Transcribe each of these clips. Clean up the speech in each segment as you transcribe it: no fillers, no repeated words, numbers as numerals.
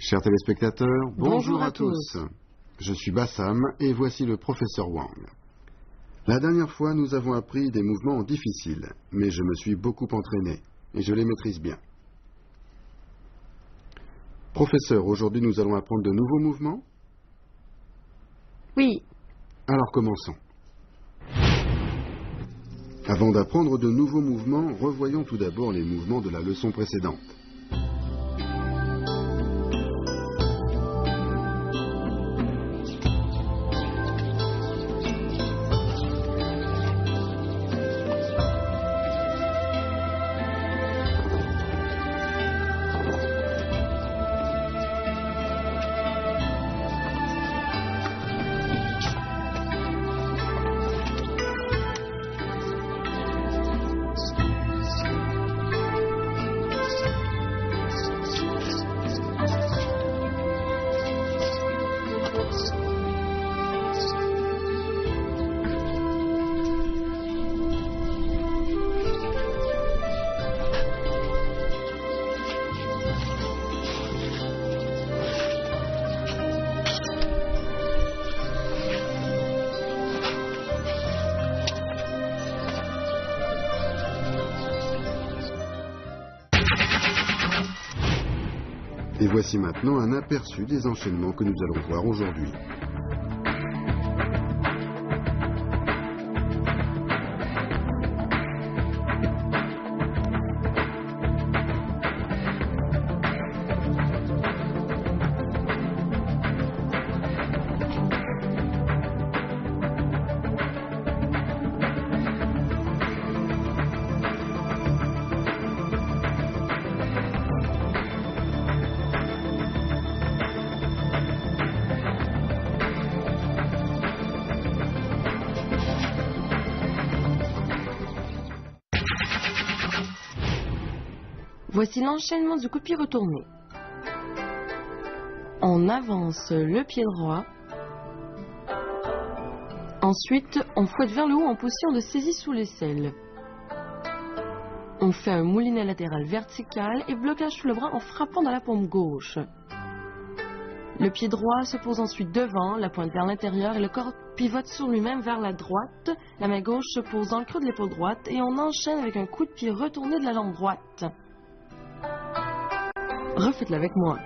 Chers téléspectateurs, bonjour à tous. tous. Je suis Bassam et voici le professeur Wang. La dernière fois, nous avons appris des mouvements difficiles, mais je me suis beaucoup entraîné et je les maîtrise bien. Professeur, aujourd'hui nous allons apprendre de nouveaux mouvements? Oui, Alors commençons. Avant d'apprendre de nouveaux mouvements, revoyons tout d'abord les mouvements de la leçon précédente. Et voici maintenant un aperçu des enchaînements que nous allons voir aujourd'hui. voici l'enchaînement du coup de pied retourné. On avance le pied droit. Ensuite, on fouette vers le haut en position de saisie sous l'aisselle. On fait un moulinet latéral vertical et blocage sous le bras en frappant dans la paume gauche. Le pied droit se pose ensuite devant, la pointe vers l'intérieur et le corps pivote sur lui-même vers la droite. La main gauche se pose dans le creux de l'épaule droite et on enchaîne avec un coup de pied retourné de la jambe droite. Refaites-le avec moi.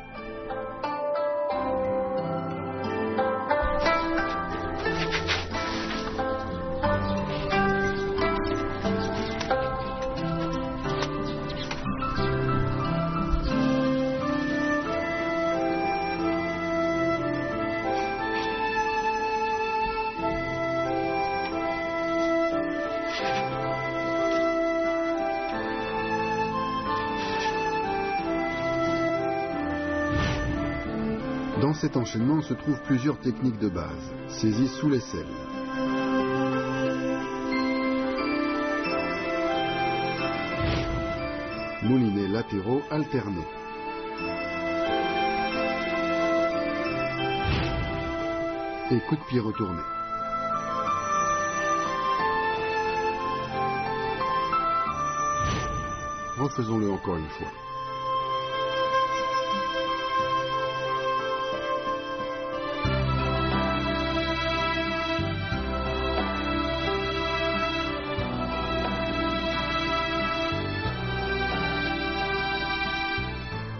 Dans cet enchaînement se trouvent plusieurs techniques de base. Saisie sous l'aisselle. Moulinets latéraux alternés. Et coup de pied retourné. Refaisons-le encore une fois.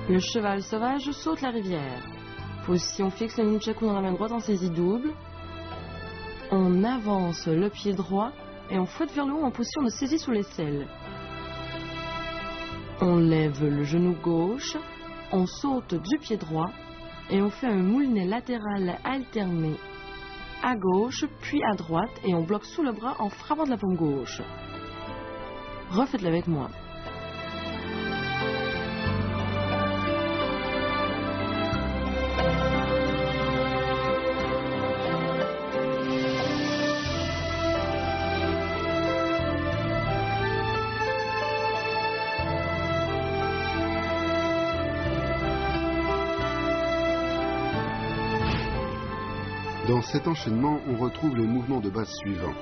Le cheval sauvage saute la rivière. Position fixe, le nunchaku dans la main droite en saisie double. On avance le pied droit et on fouette vers le haut en position de saisie sous l'aisselle. On lève le genou gauche, on saute du pied droit et on fait un moulinet latéral alterné à gauche puis à droite et on bloque sous le bras en frappant de la paume gauche. Refaites-le avec moi. Dans cet enchaînement, on retrouve les mouvements de base suivants.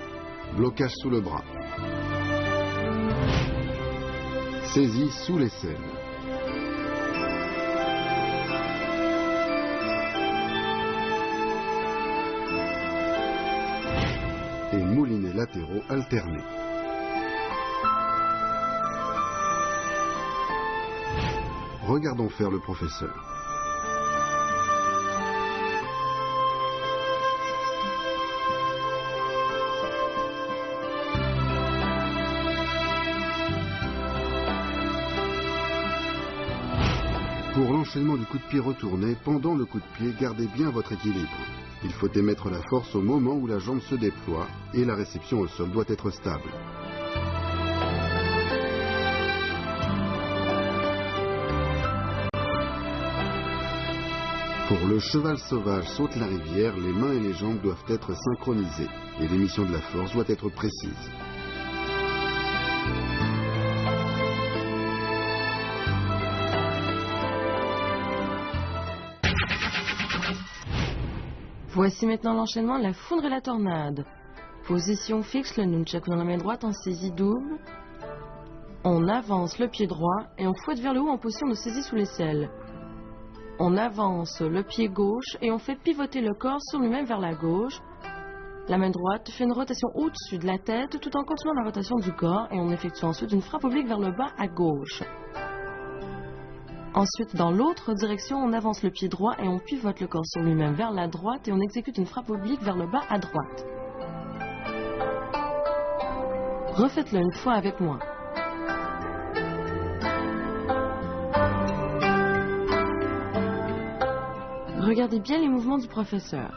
Blocage sous le bras. Saisie sous l'aisselle. moulinets latéraux alternés. Regardons faire le professeur. Pour l'enchaînement du coup de pied retourné, pendant le coup de pied, gardez bien votre équilibre. Il faut émettre la force au moment où la jambe se déploie et la réception au sol doit être stable. Pour le cheval sauvage saute la rivière, les mains et les jambes doivent être synchronisées et l'émission de la force doit être précise. Voici maintenant l'enchaînement de la foudre et la tornade. Position fixe, le nunchaku dans la main droite en saisie double. On avance le pied droit et on fouette vers le haut en position de saisie sous l'aisselle. On avance le pied gauche et on fait pivoter le corps sur lui-même vers la gauche. La main droite fait une rotation au-dessus de la tête tout en continuant la rotation du corps et on effectue ensuite une frappe oblique vers le bas à gauche. Ensuite, dans l'autre direction, on avance le pied droit et on pivote le corps sur lui-même vers la droite et on exécute une frappe oblique vers le bas à droite. Refaites-le une fois avec moi. Regardez bien les mouvements du professeur.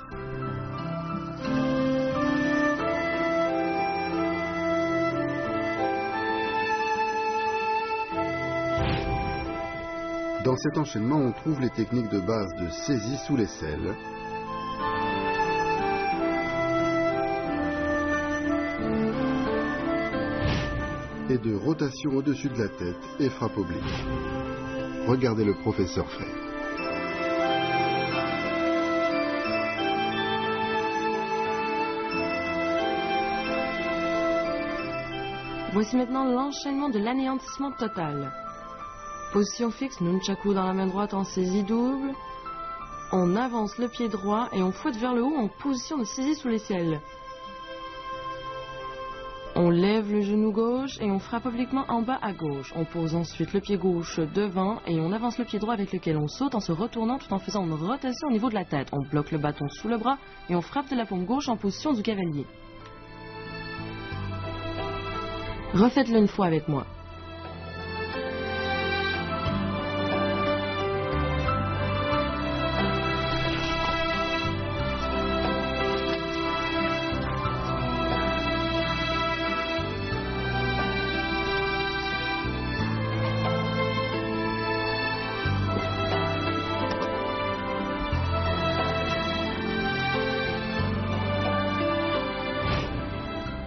Dans cet enchaînement, on trouve les techniques de base de saisie sous l'aisselle, et de rotation au-dessus de la tête et frappe oblique. Regardez le professeur faire. Voici maintenant l'enchaînement de l'anéantissement total. Position fixe, nunchaku dans la main droite en saisie double. On avance le pied droit et on fouette vers le haut en position de saisie sous l'aisselle. On lève le genou gauche et on frappe obliquement en bas à gauche. On pose ensuite le pied gauche devant et on avance le pied droit avec lequel on saute en se retournant tout en faisant une rotation au niveau de la tête. On bloque le bâton sous le bras et on frappe de la paume gauche en position du cavalier. Refaites-le une fois avec moi.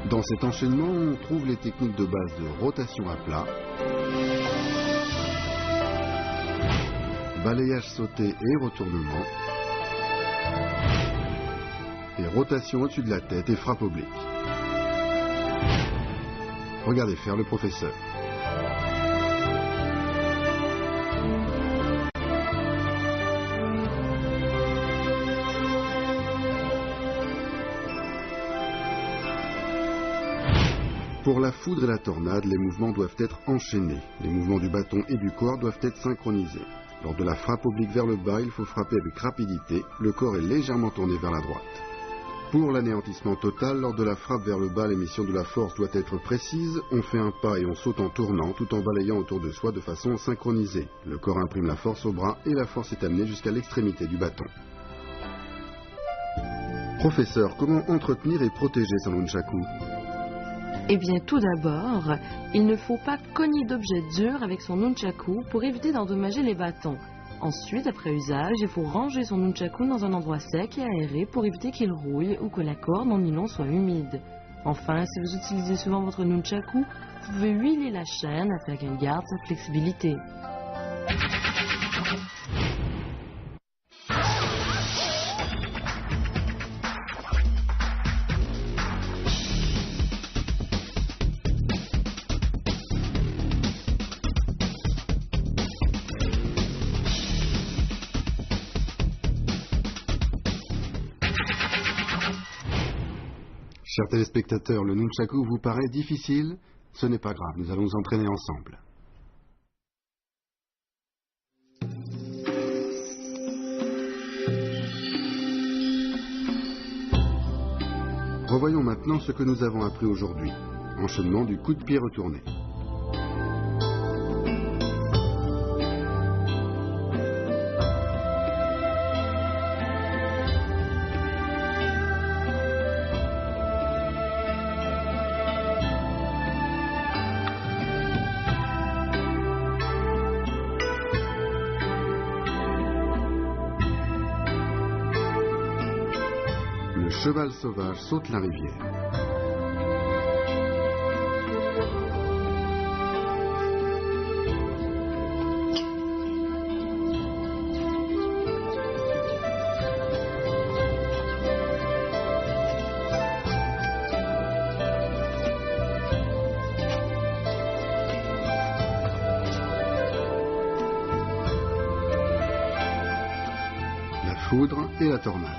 Dans cet enchaînement, on trouve les techniques de base de rotation à plat, balayage sauté et retournement, et rotation au-dessus de la tête et frappe oblique. Regardez faire le professeur. Pour la foudre et la tornade, les mouvements doivent être enchaînés. Les mouvements du bâton et du corps doivent être synchronisés. Lors de la frappe oblique vers le bas, il faut frapper avec rapidité. Le corps est légèrement tourné vers la droite. Pour l'anéantissement total, lors de la frappe vers le bas, l'émission de la force doit être précise. On fait un pas et on saute en tournant, tout en balayant autour de soi de façon synchronisée. Le corps imprime la force au bras et la force est amenée jusqu'à l'extrémité du bâton. Professeur, comment entretenir et protéger son nunchaku ? Eh bien, tout d'abord, il ne faut pas cogner d'objets durs avec son nunchaku pour éviter d'endommager les bâtons. Ensuite, après usage, il faut ranger son nunchaku dans un endroit sec et aéré pour éviter qu'il rouille ou que la corde en nylon soit humide. Enfin, si vous utilisez souvent votre nunchaku, vous pouvez huiler la chaîne afin qu'elle garde sa flexibilité. Chers téléspectateurs, le nunchaku vous paraît difficile? Ce n'est pas grave, nous allons nous entraîner ensemble. Revoyons maintenant ce que nous avons appris aujourd'hui. Enchaînement du coup de pied retourné. Le cheval sauvage saute la rivière. La foudre et la tornade.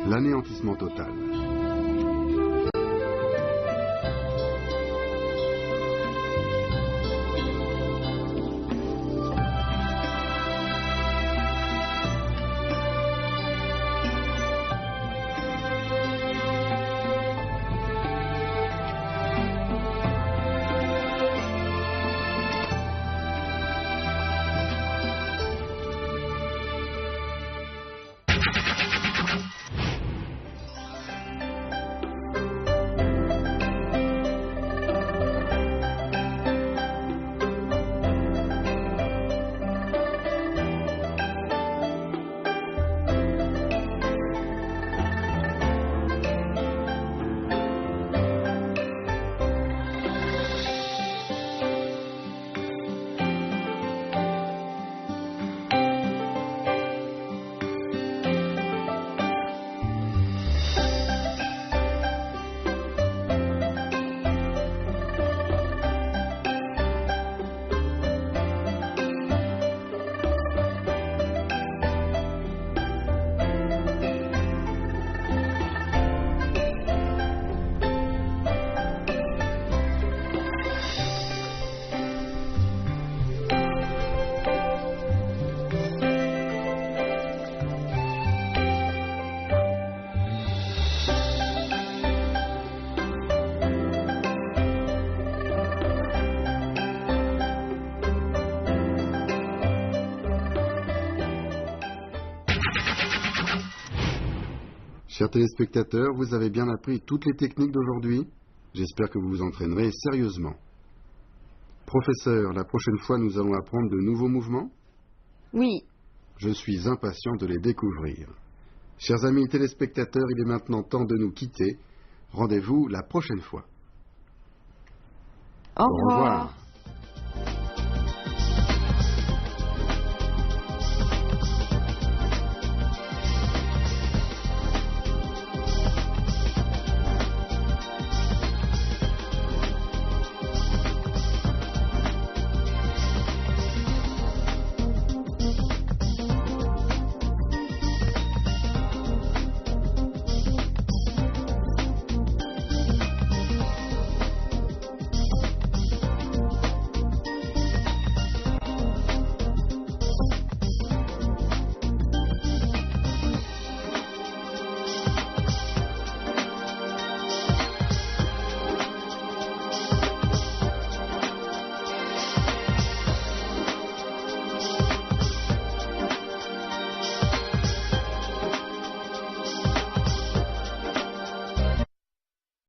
L'anéantissement total. Chers téléspectateurs, vous avez bien appris toutes les techniques d'aujourd'hui? J'espère que vous vous entraînerez sérieusement. Professeur, la prochaine fois, nous allons apprendre de nouveaux mouvements? Oui. Je suis impatient de les découvrir. Chers amis téléspectateurs, il est maintenant temps de nous quitter. Rendez-vous la prochaine fois. Au revoir.